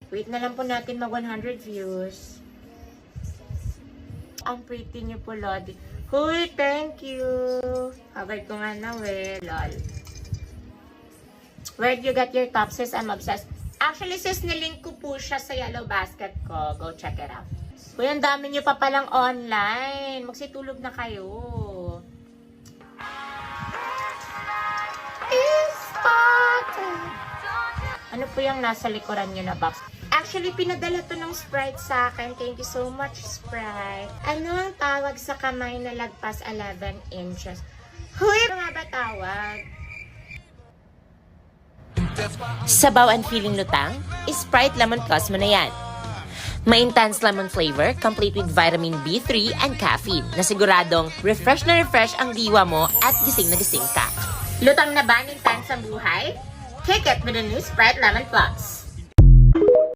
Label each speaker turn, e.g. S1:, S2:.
S1: Wait na lang po natin mag 100 views. Ang pretty niyo po, Lodi. Huy, thank you. Habay ko nga na, lol. Where'd you get your top, sis? I'm obsessed. Actually, sis, nilink ko po siya sa yellow basket ko. Go check it out. Uy, ang dami niyo pa palang online. Magsitulog na kayo. Ano po yung nasa likuran niyo na box? Actually, pinadala to ng Sprite sa akin. Thank you so much, Sprite. Ano ang tawag sa kamay na lagpas 11 inches? Huy, ano nga ba tawag?
S2: Sabaw and feeling lutang? Sprite Lemon Cosmo na yan. May intense lemon flavor, complete with vitamin B3 and caffeine, na siguradong refresh na refresh ang diwa mo at gising na gising ka.
S1: Lutang na ba ng intense ang buhay? Kick it with the new Sprite Lemon Plus.